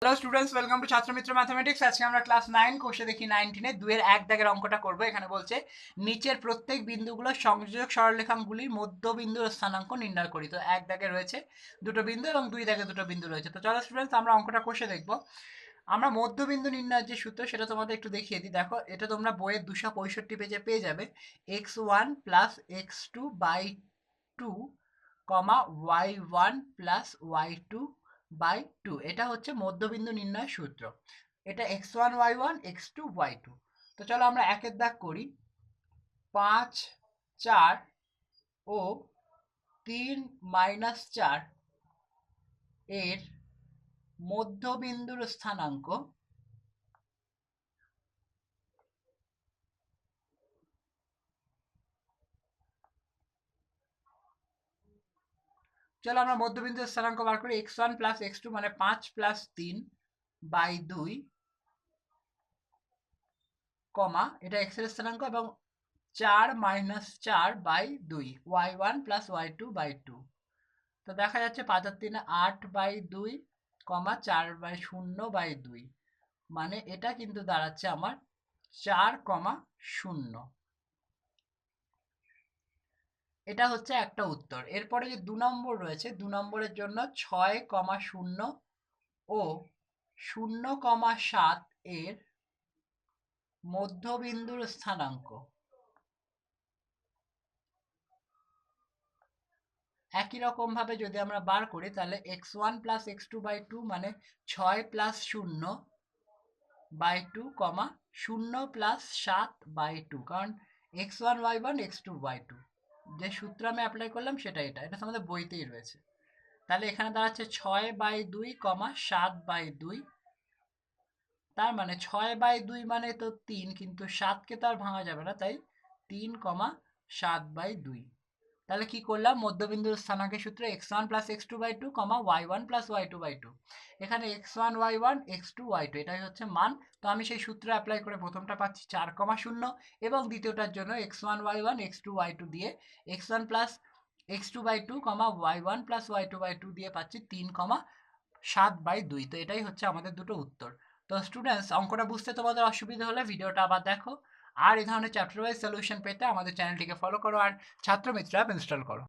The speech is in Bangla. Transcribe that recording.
Hello students, welcome to Chhatramitra mathematics. আজকে আমরা ক্লাস 9 কোষে দেখি 19 দুইয়ের এক দাগের অঙ্কটা করব। এখানে বলছে নিচের প্রত্যেক বিন্দুগুলো সংযোজক সরলরেখাগুলির মধ্যবিন্দুর স্থানাঙ্ক নির্ণয় করি। তো এক দাগে রয়েছে দুটো বিন্দু এবং দুই দাগে দুটো বিন্দু রয়েছে। তো চলো স্টুডেন্টস, আমরা অঙ্কটা কষে দেখব। আমরা মধ্যবিন্দু নির্ণয়ের যে সূত্র সেটা তোমাদের একটু দেখিয়ে দিই। দেখো, এটা তোমরা বইয়ের 265 পেজে পেয়ে যাবে। x1 plus x2 by 2 comma y1 plus y2 by 2, এটা হচ্ছে মধ্যবিন্দু নির্ণয়ের সূত্র। এটা x1 y1 x2 y2। তো চলো আমরা একের দাগ করি। 5 4 ও 3 মাইনাস 4 এর মধ্যবিন্দুর স্থানাঙ্ক চলো আমরা মধ্যবিন্দুর স্থানাঙ্ক বার করি। x1 প্লাস x2 মানে 5 প্লাস 3 বাই 2 কমা, এটা x এর স্থানাঙ্ক, এবং 4 minus 4 by 2 y1 plus y2 by 2। তো দেখা যাচ্ছে 5 আর 3 8 বাই 2 কমা 4 বাই 0 বাই 2, মানে এটা কিন্তু দাঁড়াচ্ছে আমার 4,0। এটা হচ্ছে একটা উত্তর। এরপরে যে 2 নম্বর রয়েছে, 2 নম্বরের জন্য 6,0 ও 0,7 এর মধ্যবিন্দুর স্থানাঙ্ক একই রকম ভাবে যদি আমরা বার করি, তাহলে x1 প্লাস x2 বাই 2 মানে 6 plus 0 by 2 comma 0 plus 7 by 2, কারণ x1 y1 x2 y2 যে সূত্র আমি অ্যাপ্লাই করলাম সেটা এটা আমাদের বইতেই রয়েছে। তাহলে এখানে দাঁড়াচ্ছে 6 বাই 2 কমা 7 বাই 2। তার মানে 6 বাই 2 মানে তো 3, কিন্তু 7কে তো আর ভাঙা যাবে না, তাই 3,7 বাই 2। তাহলে কি করলাম, মধ্যবিন্দুর স্থানাঙ্কের সূত্রে x1 plus x2 by 2 comma y1 plus y2 by 2। এখানে x1 y1 x2 y2 এটাই হচ্ছে মান। তো আমি সেই সূত্র অ্যাপ্লাই করে প্রথমটা পাচ্ছি 4,0 এবং দ্বিতীয়টার জন্য x1 y1 x2 y2 দিয়ে x1 plus x2 by 2 comma y1 plus y2 by 2 দিয়ে পাচ্ছি 3,7 বাই 2। তো এটাই হচ্ছে আমাদের দুটো উত্তর। তো স্টুডেন্টস, অঙ্কটা বুঝতে তোমাদের অসুবিধা হলে ভিডিওটা আবার দেখো। আর এই ধরনের চ্যাপ্টার ওয়াইজ সলিউশন পেতে আমাদের চ্যানেলটিকে ফলো করো আর ছাত্রমিত্র অ্যাপ ইনস্টল করো।